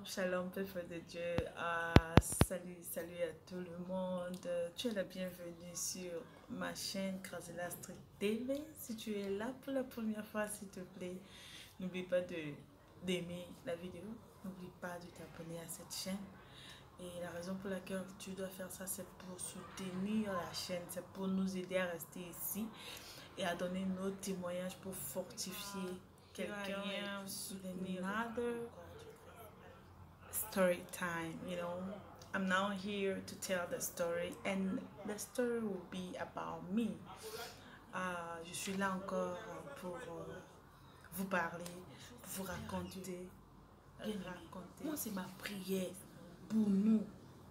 Shalom, peuple de Dieu. Salut à tout le monde. Tu es la bienvenue sur ma chaîne Krazela Street TV. Si tu es là pour la première fois, s'il te plaît, n'oublie pas d'aimer la vidéo. N'oublie pas de t'abonner à cette chaîne. Et la raison pour laquelle tu dois faire ça, c'est pour soutenir la chaîne. C'est pour nous aider à rester ici et à donner nos témoignages pour fortifier quelqu'un, soutenir story time. I'm now here to tell the story, and the story will be about me. Je suis là encore pour vous parler, pour vous raconter. Moi, c'est ma prière pour nous,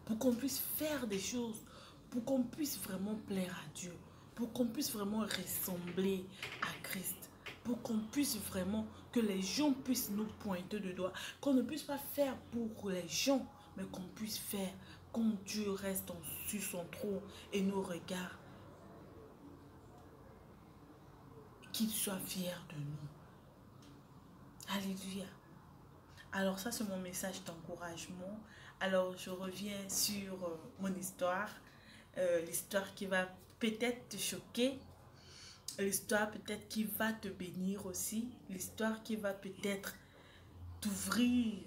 pour qu'on puisse faire des choses, pour qu'on puisse vraiment plaire à Dieu, pour qu'on puisse vraiment ressembler à Christ, pour qu'on puisse vraiment, que les gens puissent nous pointer de doigt, qu'on ne puisse pas faire pour les gens, mais qu'on puisse faire quand Dieu reste sur son trône et nous regarde, qu'il soit fier de nous. Alléluia. Alors ça, c'est mon message d'encouragement. Alors je reviens sur mon histoire, l'histoire qui va peut-être te choquer, l'histoire peut-être qui va te bénir aussi, l'histoire qui va peut-être t'ouvrir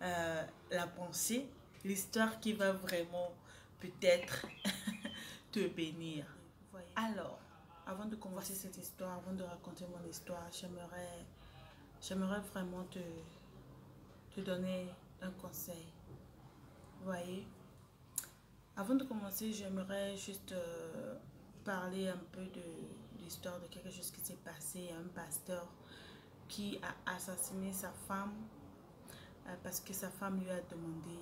la pensée, l'histoire qui va vraiment peut-être te bénir. Alors, avant de commencer cette histoire, avant de raconter mon histoire, j'aimerais vraiment te donner un conseil. Vous voyez, avant de commencer, j'aimerais juste parler un peu de l'histoire de quelque chose qui s'est passé. Un pasteur qui a assassiné sa femme parce que sa femme lui a demandé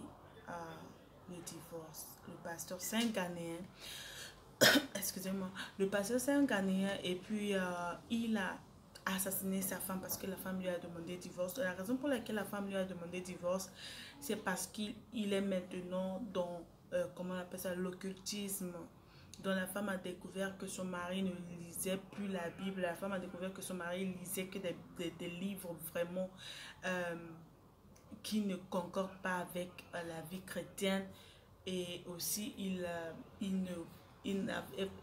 le divorce. Le pasteur, c'est un Ghanéen. Excusez-moi. Le pasteur, c'est un Ghanéen et puis il a assassiné sa femme parce que la femme lui a demandé divorce. La raison pour laquelle la femme lui a demandé divorce, c'est parce qu'il est maintenant dans, comment on appelle ça, l'occultisme. Donc la femme a découvert que son mari ne lisait plus la Bible. La femme a découvert que son mari lisait que des livres vraiment qui ne concordent pas avec la vie chrétienne. Et aussi, il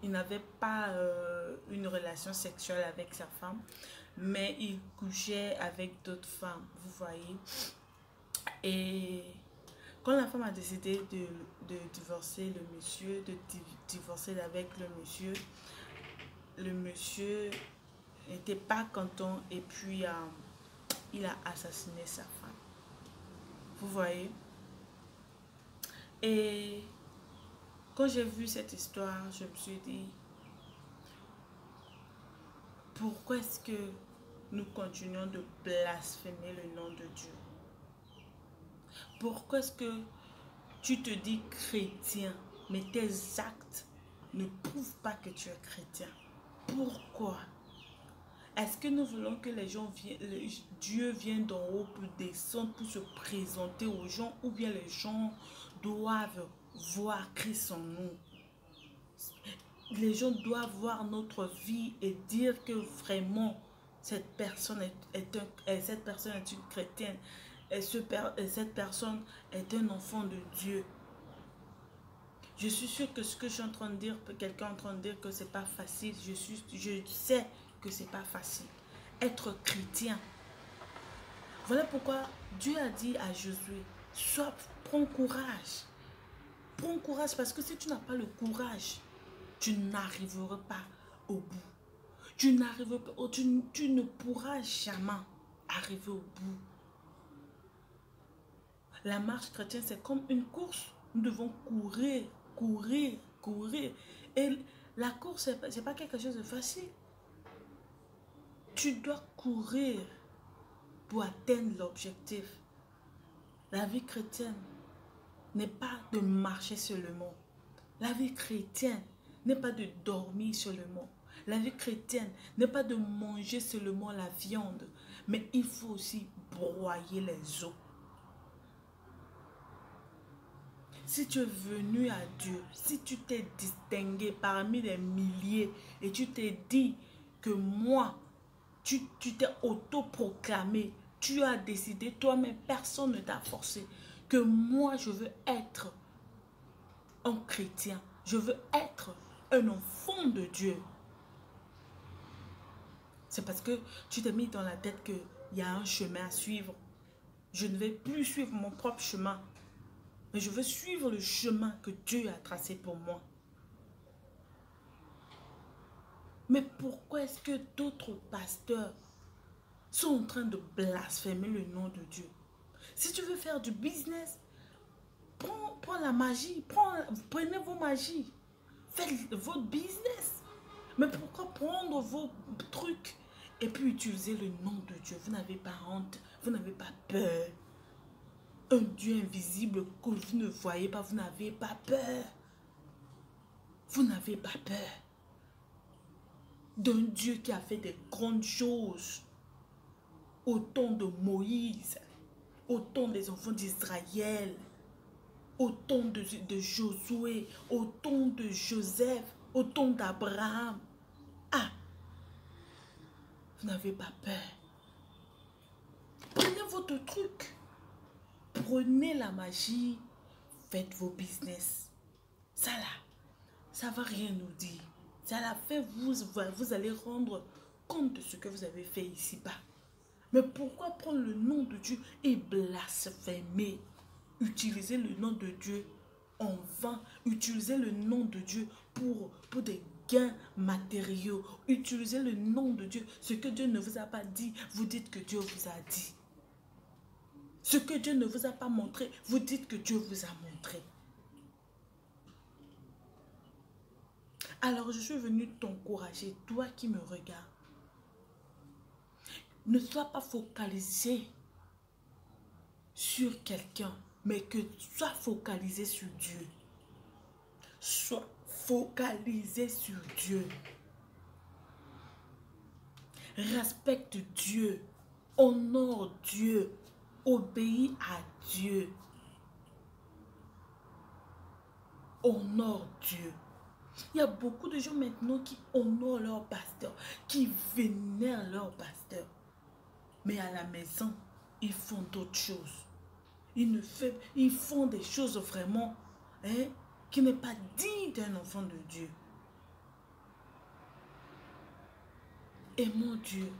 n'avait pas une relation sexuelle avec sa femme, mais il couchait avec d'autres femmes, vous voyez. Et quand la femme a décidé de divorcer le monsieur, divorcer avec le monsieur n'était pas content et puis il a assassiné sa femme. Vous voyez. Et quand j'ai vu cette histoire, je me suis dit, pourquoi est-ce que nous continuons de blasphémer le nom de Dieu? Pourquoi est-ce que tu te dis chrétien, mais tes actes ne prouvent pas que tu es chrétien? Pourquoi? Est-ce que nous voulons que les gens viennent, Dieu vienne d'en haut pour descendre, pour se présenter aux gens, ou bien les gens doivent voir Christ en nous? Les gens doivent voir notre vie et dire que vraiment cette personne est une chrétienne et cette personne est un enfant de Dieu. Je suis sûre que ce que je suis en train de dire, quelqu'un est en train de dire que c'est pas facile. Je sais que c'est pas facile. Être chrétien. Voilà pourquoi Dieu a dit à Josué, prends courage. Prends courage parce que si tu n'as pas le courage, tu n'arriveras pas au bout. Tu ne pourras jamais arriver au bout. La marche chrétienne, c'est comme une course. Nous devons courir, courir, courir. Et la course, ce n'est pas quelque chose de facile. Tu dois courir pour atteindre l'objectif. La vie chrétienne n'est pas de marcher seulement. La vie chrétienne n'est pas de dormir seulement. La vie chrétienne n'est pas de manger seulement la viande, mais il faut aussi broyer les os. Si tu es venu à Dieu, si tu t'es distingué parmi les milliers et tu t'es dit que moi, tu t'es autoproclamé Tu as décidé toi-même, personne ne t'a forcé, que moi je veux être un chrétien. Je veux être un enfant de Dieu. C'est parce que tu t'es mis dans la tête qu'il y a un chemin à suivre. Je ne vais plus suivre mon propre chemin. Mais je veux suivre le chemin que Dieu a tracé pour moi. Mais pourquoi est-ce que d'autres pasteurs sont en train de blasphémer le nom de Dieu? Si tu veux faire du business, prends la magie. Prenez vos magies. Faites votre business. Mais pourquoi prendre vos trucs et puis utiliser le nom de Dieu? Vous n'avez pas honte, vous n'avez pas peur. Un Dieu invisible que vous ne voyez pas, vous n'avez pas peur. Vous n'avez pas peur d'un Dieu qui a fait des grandes choses au temps de Moïse, au temps des enfants d'Israël, au temps de Josué, au temps de Joseph, au temps d'Abraham. Ah, vous n'avez pas peur. Prenez votre truc. Prenez la magie. Faites vos business. Ça là, ça va rien nous dire. Ça la fait, vous allez rendre compte de ce que vous avez fait ici-bas. Mais pourquoi prendre le nom de Dieu et blasphémer? Utiliser le nom de Dieu en vain. Utiliser le nom de Dieu pour des gains matériaux. Utiliser le nom de Dieu. Ce que Dieu ne vous a pas dit, vous dites que Dieu vous a dit. Ce que Dieu ne vous a pas montré, vous dites que Dieu vous a montré. Alors je suis venue t'encourager, toi qui me regardes. Ne sois pas focalisé sur quelqu'un, mais que sois focalisé sur Dieu. Sois focalisé sur Dieu. Respecte Dieu. Honore Dieu. Obéis à Dieu. Honore Dieu. Il y a beaucoup de gens maintenant qui honorent leur pasteur, qui vénèrent leur pasteur. Mais à la maison, ils font d'autres choses. Ils font des choses vraiment qui n'est pas digne d'un enfant de Dieu. Aimons Dieu.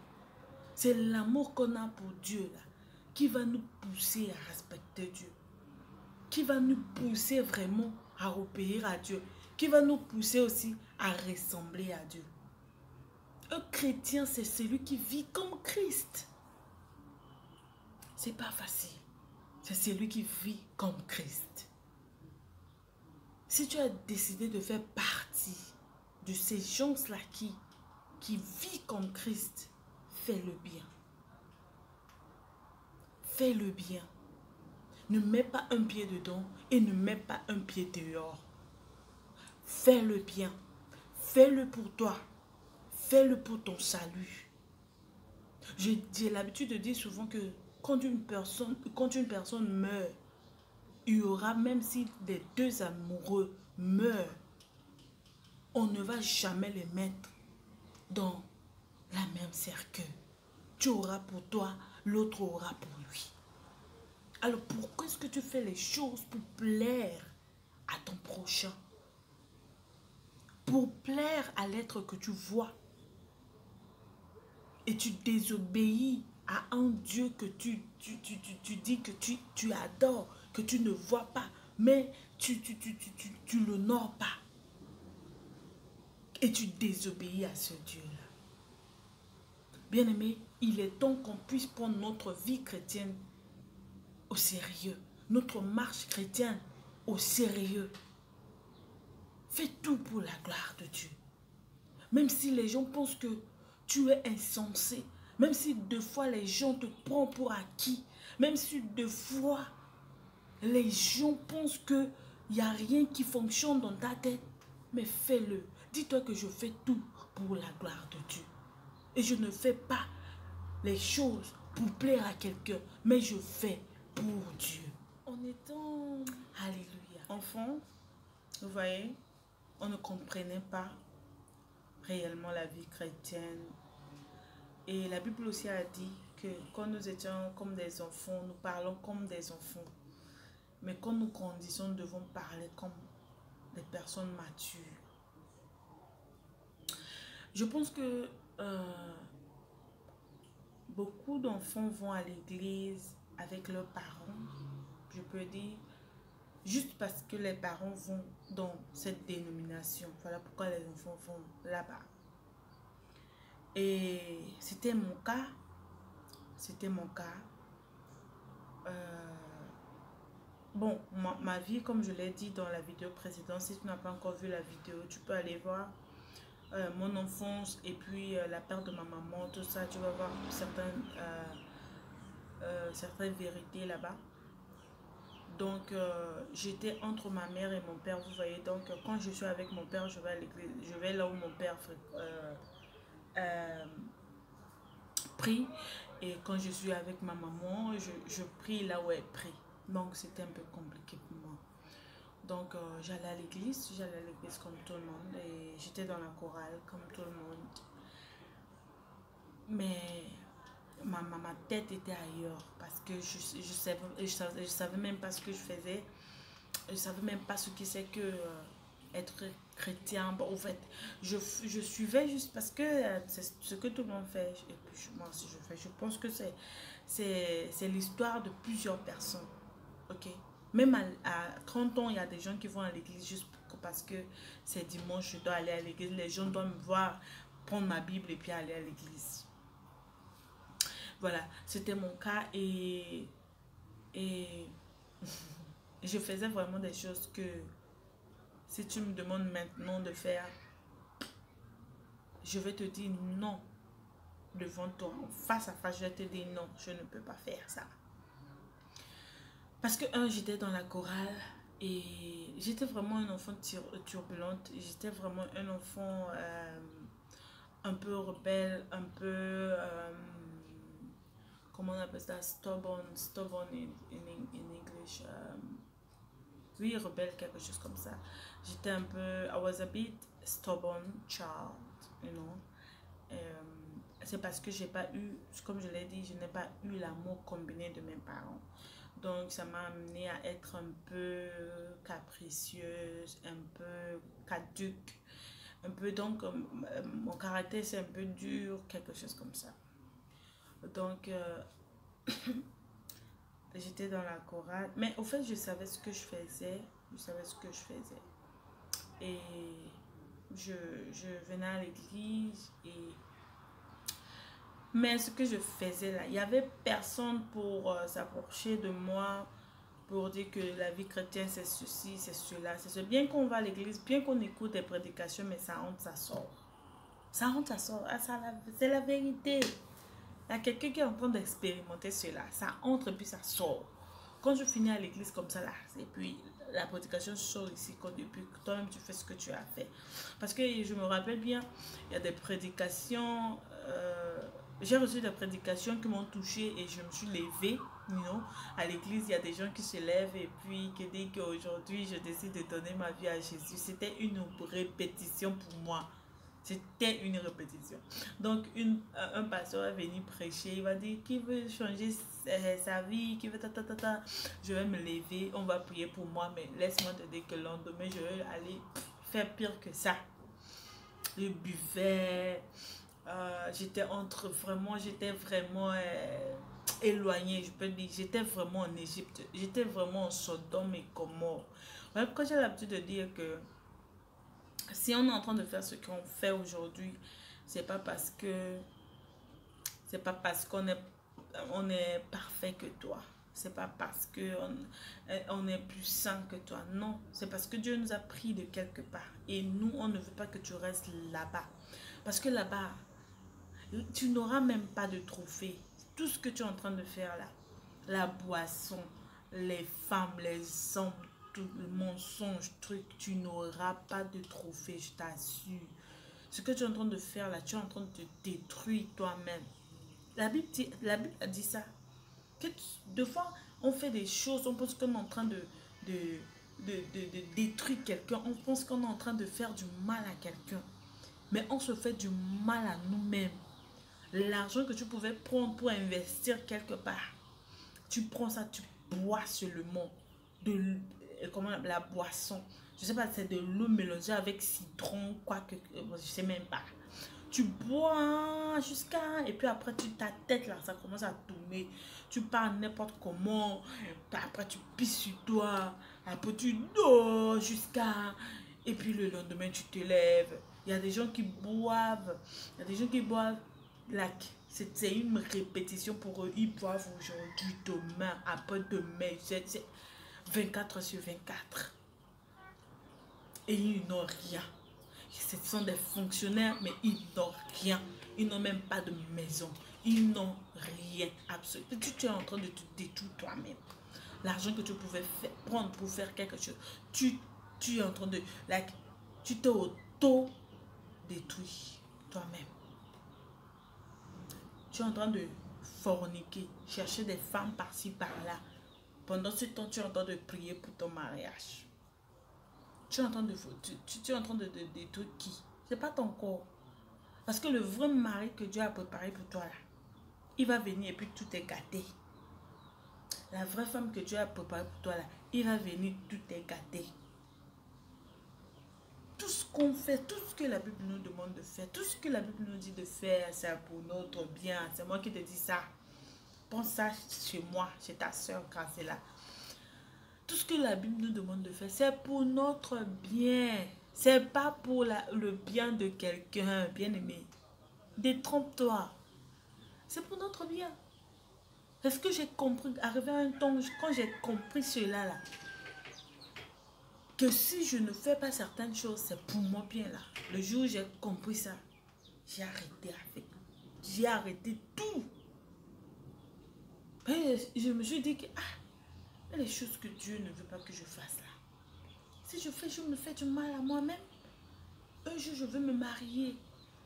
C'est l'amour qu'on a pour Dieu là, qui va nous pousser à respecter Dieu. Qui va nous pousser vraiment à obéir à Dieu. Qui va nous pousser aussi à ressembler à Dieu. Un chrétien, c'est celui qui vit comme Christ. C'est pas facile. C'est celui qui vit comme Christ. Si tu as décidé de faire partie de ces gens-là qui vivent comme Christ, fais-le bien. Fais-le bien. Ne mets pas un pied dedans et ne mets pas un pied dehors. Fais-le bien. Fais-le pour toi. Fais-le pour ton salut. J'ai l'habitude de dire souvent que quand une personne meurt, il y aura, même si les deux amoureux meurent, on ne va jamais les mettre dans la même cercueil. Tu auras pour toi, l'autre aura pour lui. Alors pourquoi est-ce que tu fais les choses pour plaire à ton prochain? Pour plaire à l'être que tu vois. Et tu désobéis à un Dieu que tu dis que tu adores, que tu ne vois pas, mais tu l'honores pas. Et tu désobéis à ce Dieu-là. Bien-aimé, il est temps qu'on puisse prendre notre vie chrétienne au sérieux. Notre marche chrétienne au sérieux. Fais tout pour la gloire de Dieu. Même si les gens pensent que tu es insensé, même si deux fois les gens te prennent pour acquis, même si deux fois les gens pensent qu'il n'y a rien qui fonctionne dans ta tête, mais fais-le. Dis-toi que je fais tout pour la gloire de Dieu. Et je ne fais pas les choses pour plaire à quelqu'un, mais je fais pour Dieu. En étant, alléluia, enfant, vous voyez, on ne comprenait pas réellement la vie chrétienne. Et la Bible aussi a dit que quand nous étions comme des enfants, nous parlons comme des enfants. Mais quand nous grandissons, nous devons parler comme des personnes matures. Je pense que beaucoup d'enfants vont à l'église avec leurs parents, je peux dire, juste parce que les parents vont dans cette dénomination. Voilà pourquoi les enfants vont là-bas. Et c'était mon cas. C'était mon cas. Bon, ma vie, comme je l'ai dit dans la vidéo précédente, si tu n'as pas encore vu la vidéo, tu peux aller voir mon enfance et puis la perte de ma maman, tout ça. Tu vas voir certaines vérités là-bas. Donc, j'étais entre ma mère et mon père, vous voyez. Donc, quand je suis avec mon père, je vais à l'église. Je vais là où mon père prie. Et quand je suis avec ma maman, je prie là où elle prie. Donc, c'était un peu compliqué pour moi. Donc, j'allais à l'église comme tout le monde. Et j'étais dans la chorale comme tout le monde. Mais ma tête était ailleurs parce que je savais même pas ce que je faisais. Je savais même pas ce que c'est que être chrétien. Bon, en fait, je suivais juste parce que c'est ce que tout le monde fait. Et puis moi aussi je fais. Je pense que c'est l'histoire de plusieurs personnes. Ok. Même à 30 ans, il y a des gens qui vont à l'église juste parce que c'est dimanche, je dois aller à l'église. Les gens doivent me voir prendre ma Bible et puis aller à l'église. Voilà, c'était mon cas et je faisais vraiment des choses que si tu me demandes maintenant de faire, je vais te dire non devant toi. Face à face, je vais te dire non, je ne peux pas faire ça. Parce que, j'étais dans la chorale et j'étais vraiment un enfant turbulente. J'étais vraiment un enfant un peu rebelle, un peu... comment on appelle ça? Stubborn in English. Oui, rebelle, quelque chose comme ça. J'étais un peu... I was a bit stubborn child, you know. C'est parce que j'ai pas eu, comme je l'ai dit, je n'ai pas eu l'amour combiné de mes parents. Donc, ça m'a amené à être un peu capricieuse, un peu caduque, un peu, donc, mon caractère c'est un peu dur, quelque chose comme ça. Donc, j'étais dans la chorale, mais au fait, je savais ce que je faisais, et je venais à l'église, mais ce que je faisais là, il n'y avait personne pour s'approcher de moi, pour dire que la vie chrétienne c'est ceci, c'est cela, c'est ce. Bien qu'on va à l'église, bien qu'on écoute des prédications, mais ça rentre, ça sort. Ça rentre, ça sort. Ah, c'est la vérité. Il y a quelqu'un qui est en train d'expérimenter cela. Ça entre et puis ça sort. Quand je finis à l'église comme ça là, et puis la prédication sort ici, depuis que toi-même tu fais ce que tu as fait. Parce que je me rappelle bien, il y a des prédications, j'ai reçu des prédications qui m'ont touché et je me suis levée. You know, à l'église, il y a des gens qui se lèvent et puis qui disent qu'aujourd'hui je décide de donner ma vie à Jésus. C'était une répétition pour moi. C'était une répétition. Donc, un pasteur est venu prêcher. Il va dire qui veut changer sa vie, qui veut ta. Je vais me lever, on va prier pour moi. Mais laisse-moi te dire que le lendemain, je vais aller faire pire que ça. Je buvais. J'étais vraiment éloignée, je peux dire. J'étais vraiment en Égypte. J'étais vraiment en Sodome et Gomorrhe. Voilà pourquoi j'ai l'habitude de dire que si on est en train de faire ce qu'on fait aujourd'hui, c'est pas parce qu'on est parfait que toi. C'est pas parce on est plus saint que toi. Non, c'est parce que Dieu nous a pris de quelque part. Et nous, on ne veut pas que tu restes là-bas. Parce que là-bas, tu n'auras même pas de trophée. Tout ce que tu es en train de faire là, la boisson, les femmes, les hommes, tout le mensonge, truc, tu n'auras pas de trophée, je t'assure. Ce que tu es en train de faire là, tu es en train de te détruire toi-même. La Bible dit ça. Que deux fois, on fait des choses, on pense qu'on est en train de détruire quelqu'un, on pense qu'on est en train de faire du mal à quelqu'un. Mais on se fait du mal à nous-mêmes. L'argent que tu pouvais prendre pour investir quelque part, tu prends ça, tu bois seulement comment la boisson. Je sais pas, c'est de l'eau mélangée avec citron, quoi que, je sais même pas. Tu bois jusqu'à... Et puis après, ta tête là, ça commence à tourner. Tu parles n'importe comment. Après, tu pisses sur toi. Après, tu dors jusqu'à... Et puis le lendemain, tu te lèves. Il y a des gens qui boivent. Il y a des gens qui boivent. C'est une répétition pour eux. Ils boivent aujourd'hui, demain, après-demain. 24 sur 24. Et ils n'ont rien. Ce sont des fonctionnaires, mais ils n'ont rien. Ils n'ont même pas de maison. Ils n'ont rien, absolument. Tu es en train de te détruire toi-même. L'argent que tu pouvais prendre pour faire quelque chose, tu es en train de... tu te auto-détruis toi-même. Tu es en train de forniquer, chercher des femmes par-ci, par-là. Pendant ce temps, tu es en train de prier pour ton mariage. Tu es en train de détruire qui? C'est pas ton corps. Parce que le vrai mari que Dieu a préparé pour toi là, il va venir et puis tout est gâté. La vraie femme que Dieu a préparée pour toi là, il va venir, tout est gâté. Tout ce qu'on fait, tout ce que la Bible nous demande de faire, tout ce que la Bible nous dit de faire, c'est pour notre bien. C'est moi qui te dis ça. Pense ça chez moi, chez ta soeur quand c'est là. Tout ce que la Bible nous demande de faire, c'est pour notre bien. C'est pas pour le bien de quelqu'un, bien aimé. Détrompe-toi. C'est pour notre bien. Est-ce que j'ai compris, arrivé à un temps, quand j'ai compris cela là, que si je ne fais pas certaines choses, c'est pour mon bien là. Le jour où j'ai compris ça, j'ai arrêté avec. J'ai arrêté tout. Et je me suis dit que, il y a les choses que Dieu ne veut pas que je fasse là. Si je fais, je me fais du mal à moi-même. Un jour, je veux me marier.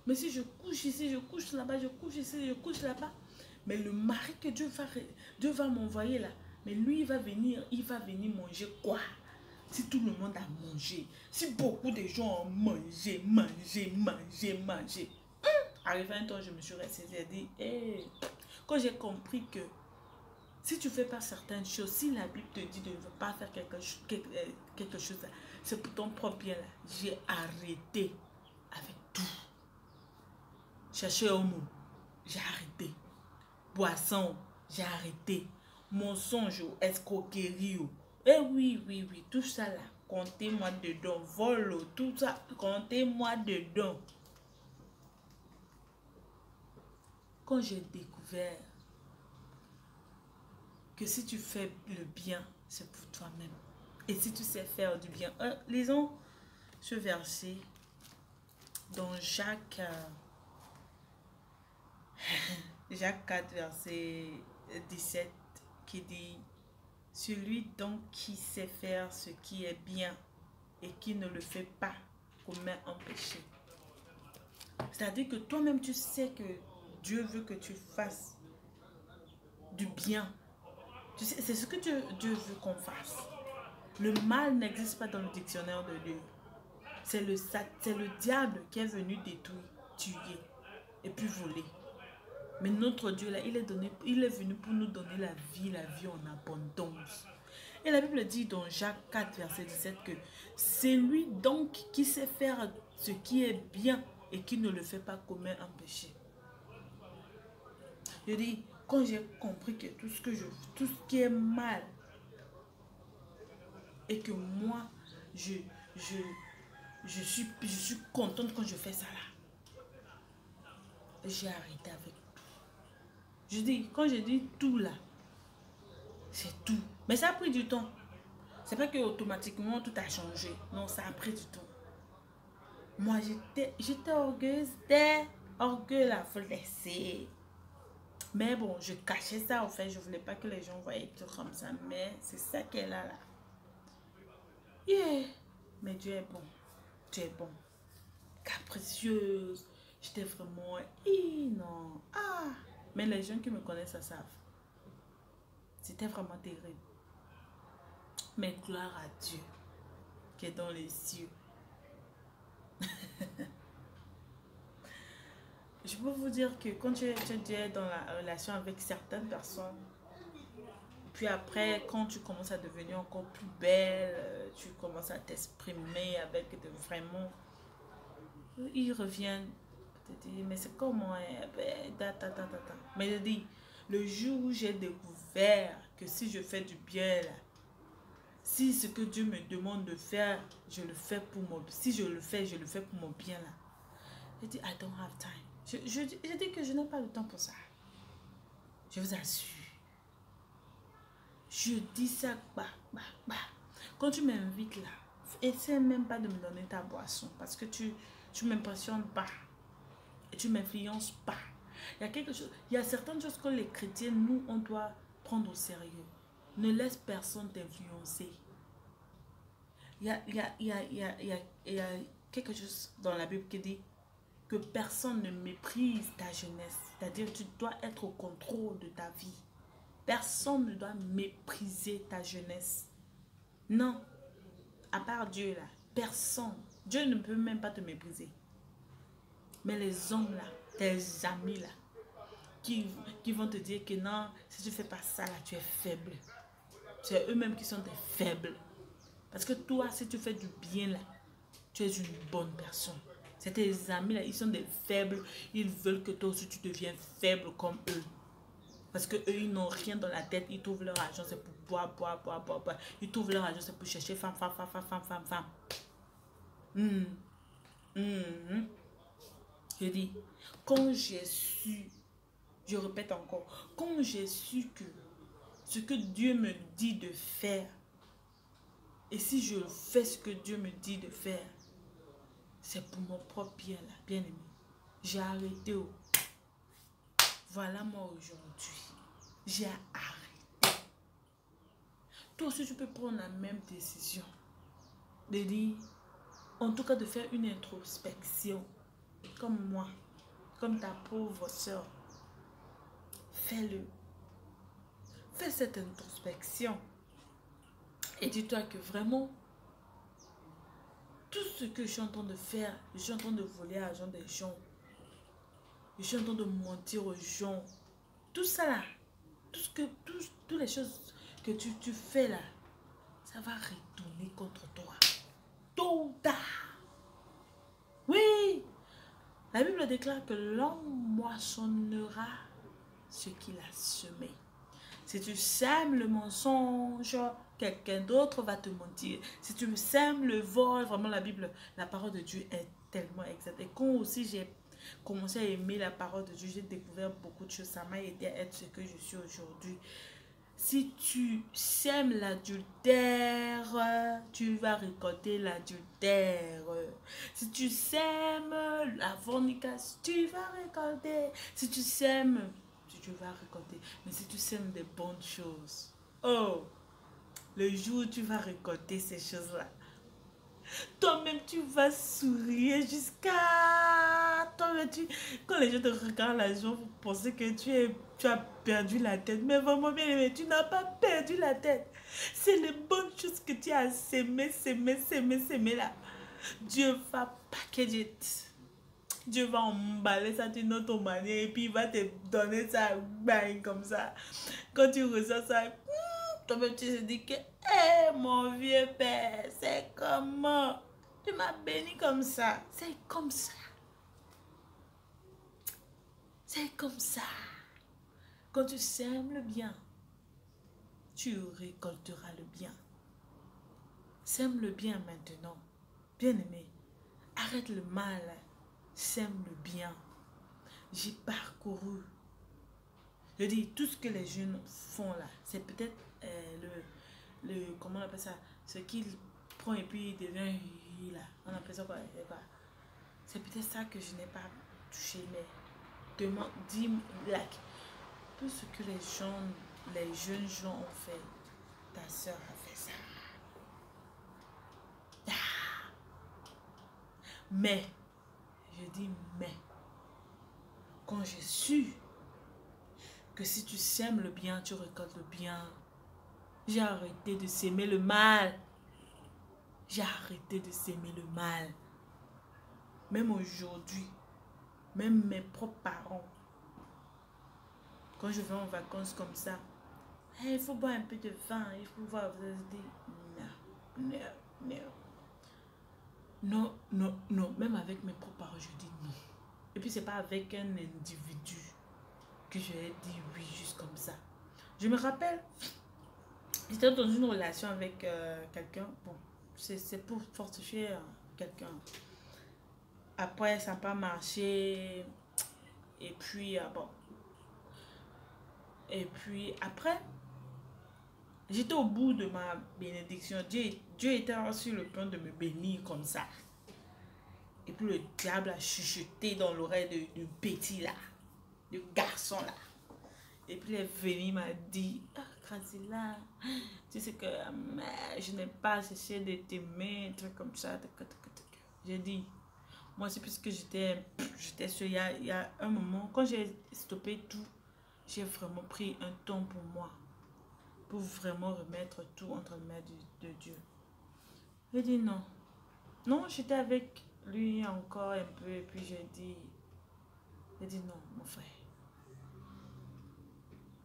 Mais si je couche ici, je couche là-bas, je couche ici, je couche là-bas. Mais le mari que Dieu va m'envoyer là, mais lui, il va venir manger quoi? Si tout le monde a mangé, si beaucoup de gens ont mangé. Arrivé un temps, je me suis ressaisi et dit, hey. Quand j'ai compris que si tu ne fais pas certaines choses, si la Bible te dit de ne pas faire quelque chose, c'est pour ton propre bien. J'ai arrêté avec tout. Chercher homme, j'ai arrêté. Boisson, j'ai arrêté. Mensonge, escroquerie. Eh oui, tout ça là, comptez-moi dedans. Vol, tout ça, comptez-moi dedans. Quand j'ai découvert que si tu fais le bien, c'est pour toi-même. Et si tu sais faire du bien, lisons ce verset dans Jacques 4, verset 17, qui dit: celui donc qui sait faire ce qui est bien et qui ne le fait pas commet un péché. C'est-à-dire que toi-même tu sais que Dieu veut que tu fasses du bien. Tu sais, c'est ce que Dieu veut qu'on fasse. Le mal n'existe pas dans le dictionnaire de Dieu. C'est le diable qui est venu détruire, tuer et puis voler. Mais notre Dieu là, il est venu pour nous donner la vie en abondance. Et la Bible dit dans Jacques 4, verset 17 que c'est lui donc qui sait faire ce qui est bien et qui ne le fait pas commet un péché. Je dis, quand j'ai compris que tout ce qui est mal, et que moi, je suis contente quand je fais ça là, j'ai arrêté avec tout. Je dis, quand je dis tout là, c'est tout. Mais ça a pris du temps. C'est pas que automatiquement tout a changé. Non, ça a pris du temps. Moi, j'étais orgueilleuse. Orgueil là, faut laisser. Mais bon, je cachais ça, en fait. Je voulais pas que les gens voyaient tout comme ça. Mais c'est ça qu'elle a là. Yeah. Mais Dieu est bon. Dieu est bon. Capricieuse. J'étais vraiment... non. Mais les gens qui me connaissent, ça savent. C'était vraiment terrible. Mais gloire à Dieu qui est dans les cieux. je peux vous dire que quand tu es dans la relation avec certaines personnes, puis après, quand tu commences à devenir encore plus belle, tu commences à t'exprimer avec de vraiment... Ils reviennent te dire, mais c'est comment, hein? Ben, Mais je dis, le jour où j'ai découvert que si je fais du bien, là, si ce que Dieu me demande de faire, je le fais pour mon... Si je le fais pour mon bien, là. Je dis, I don't have time. Je dis que je n'ai pas le temps pour ça. Je vous assure. Je dis ça, bah, bah, bah. Quand tu m'invites là, essaie même pas de me donner ta boisson parce que tu m'impressionnes pas et tu m'influences pas. Il y a quelque chose, il y a certaines choses que les chrétiens, nous, on doit prendre au sérieux. Ne laisse personne t'influencer. Il y a quelque chose dans la Bible qui dit que personne ne méprise ta jeunesse. C'est-à-dire que tu dois être au contrôle de ta vie. Personne ne doit mépriser ta jeunesse. Non, à part Dieu là, personne. Dieu ne peut même pas te mépriser. Mais les hommes là, tes amis là, qui vont te dire que non, si tu fais pas ça là, tu es faible. C'est eux-mêmes qui sont des faibles. Parce que toi, si tu fais du bien là, tu es une bonne personne. C'est tes amis là, ils sont des faibles. Ils veulent que toi aussi tu deviennes faible comme eux. Parce que eux, ils n'ont rien dans la tête. Ils trouvent leur argent, c'est pour boire, boire, boire, boire, boire. Ils trouvent leur argent, c'est pour chercher femme, femme, femme, femme, femme, femme, femme. Je dis, quand j'ai su, je répète encore, quand j'ai su que ce que Dieu me dit de faire, et si je fais ce que Dieu me dit de faire, c'est pour mon propre bien là, bien aimé. J'ai arrêté. Oh. Voilà moi aujourd'hui. J'ai arrêté. Toi aussi, tu peux prendre la même décision. De dire, en tout cas de faire une introspection. Comme moi, comme ta pauvre soeur. Fais-le. Fais cette introspection. Et dis-toi que vraiment, tout ce que je suis en train de faire, je suis en train de voler l'argent des gens. Je suis en train de mentir aux gens. Tout ça là, toutes les choses que tu fais là, ça va retourner contre toi. Tôt ou tard. Oui. La Bible déclare que l'homme moissonnera ce qu'il a semé. Si tu sèmes le mensonge, quelqu'un d'autre va te mentir. Si tu sèmes le vol, vraiment la Bible, la parole de Dieu est tellement exacte. Et quand aussi j'ai commencé à aimer la parole de Dieu, j'ai découvert beaucoup de choses. Ça m'a aidé à être ce que je suis aujourd'hui. Si tu sèmes l'adultère, tu vas récolter l'adultère. Si tu sèmes la fornication, tu vas récolter. Si tu sèmes, tu vas récolter. Mais si tu sèmes des bonnes choses, oh, le jour où tu vas récolter ces choses-là, toi-même tu vas sourire jusqu'à... Toi-même quand les gens te regardent, les gens vont penser que tu as perdu la tête. Mais vraiment bien aimé, tu n'as pas perdu la tête. C'est les bonnes choses que tu as sémées là. Dieu va packager. Dieu va emballer ça d'une autre manière et puis il va te donner ça bang, comme ça. Quand tu reçois ça, toi-même tu te dis que, hé mon vieux père, c'est comment? Tu m'as béni comme ça. C'est comme ça. C'est comme ça. Quand tu sèmes le bien, tu récolteras le bien. Sème le bien maintenant. Bien aimé, arrête le mal. Sème le bien. J'ai parcouru. Je dis, tout ce que les jeunes font là, c'est peut-être comment on appelle ça? Ce qu'ils prend et puis il devient là. On appelle ça quoi? C'est peut-être ça que je n'ai pas touché, mais dis, like, tout ce que les jeunes gens ont fait, ta soeur a fait ça. Ah. Mais, je dis mais, quand j'ai su que si tu sèmes le bien, tu récoltes le bien, j'ai arrêté de s'aimer le mal. J'ai arrêté de s'aimer le mal. Même aujourd'hui, Même mes propres parents. Quand je vais en vacances comme ça, hey, il faut boire un peu de vin, il faut voir. Vous avez dit, non, non, non. Non, non, non. Même avec mes propres parents, je dis non. Et puis, c'est pas avec un individu que je ai dit oui, juste comme ça. Je me rappelle, j'étais dans une relation avec quelqu'un. Bon, c'est pour fortifier quelqu'un. Après, ça n'a pas marché. Et puis, bon. Et puis, après, j'étais au bout de ma bénédiction. Dieu était sur le point de me bénir comme ça. Et puis, le diable a chuchoté dans l'oreille du petit là, du garçon là. Et puis, il est venu, il m'a dit, ah, Gracila, tu sais que je n'ai pas cessé de t'aimer, un truc comme ça. J'ai dit, moi, c'est puisque j'étais sûre, il y a un moment, quand j'ai stoppé tout, j'ai vraiment pris un temps pour moi, pour vraiment remettre tout entre les mains de Dieu. J'ai dit non. Non, j'étais avec lui encore un peu, et puis j'ai dit non, mon frère.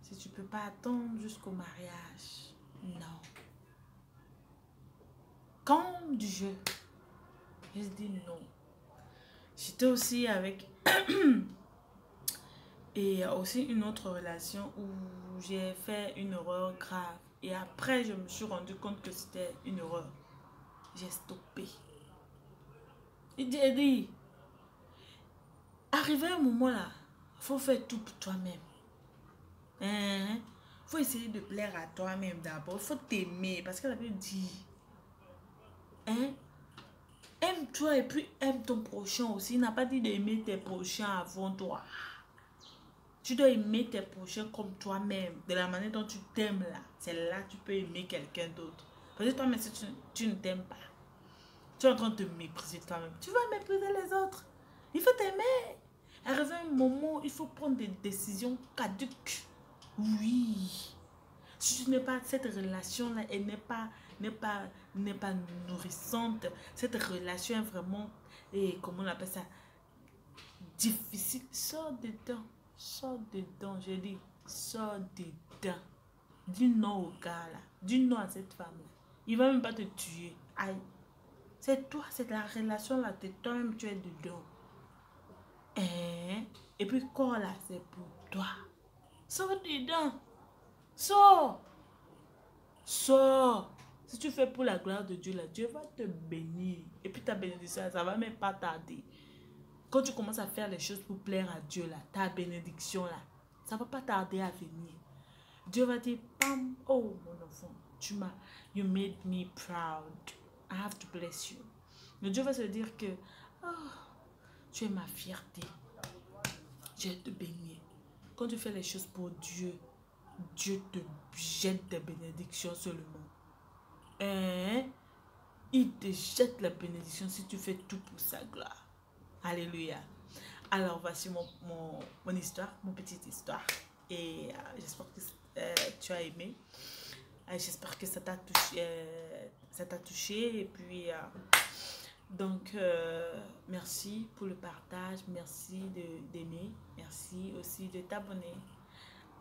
Si tu peux pas attendre jusqu'au mariage, non. Comme du jeu. J'ai dit non. J'étais aussi avec et aussi une autre relation où j'ai fait une erreur grave. Et après, je me suis rendu compte que c'était une erreur. J'ai stoppé. J'ai dit, arrivé à un moment là, il faut faire tout pour toi-même. Hein? Faut essayer de plaire à toi-même d'abord. Il faut t'aimer. Parce qu'elle avait dit, hein? Aime-toi et puis aime ton prochain aussi. Il n'a pas dit d'aimer tes prochains avant toi. Tu dois aimer tes prochains comme toi-même. De la manière dont tu t'aimes là. C'est là que tu peux aimer quelqu'un d'autre. Parce que toi-même, si tu ne t'aimes pas, tu es en train de te mépriser toi-même. Tu vas mépriser les autres. Il faut t'aimer. Arrivé un moment, il faut prendre des décisions caduques. Oui. Si tu n'es pas cette relation-là, elle n'est pas nourrissante. Cette relation est vraiment, et comment on appelle ça, difficile. Sors dedans. Sors dedans. Je dis, sors dedans. Dis non au gars là. Dis non à cette femme là. Il va même pas te tuer. Aïe. C'est toi, c'est la relation là. C'est toi-même, tu es dedans. Et puis quoi là, c'est pour toi. Sors dedans. Sors. Sors. Si tu fais pour la gloire de Dieu, là, Dieu va te bénir. Et puis ta bénédiction, ça va même pas tarder. Quand tu commences à faire les choses pour plaire à Dieu, là, ta bénédiction, là, ça va pas tarder à venir. Dieu va dire, pam, oh mon enfant, you made me proud. I have to bless you. Mais Dieu va se dire que, oh, tu es ma fierté. Je vais te bénir. Quand tu fais les choses pour Dieu, Dieu te jette des bénédictions seulement. Il te jette la bénédiction si tu fais tout pour sa gloire. Alléluia. Alors, voici mon histoire, mon petite histoire. Et j'espère que tu as aimé. J'espère que ça t'a touché. Et puis, donc, merci pour le partage. Merci d'aimer. Merci aussi de t'abonner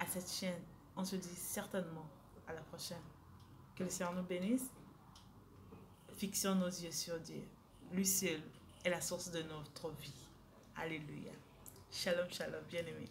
à cette chaîne. On se dit certainement à la prochaine. Que le Seigneur nous bénisse. Fixons nos yeux sur Dieu. Lui seul est la source de notre vie. Alléluia. Shalom, shalom, bien-aimés.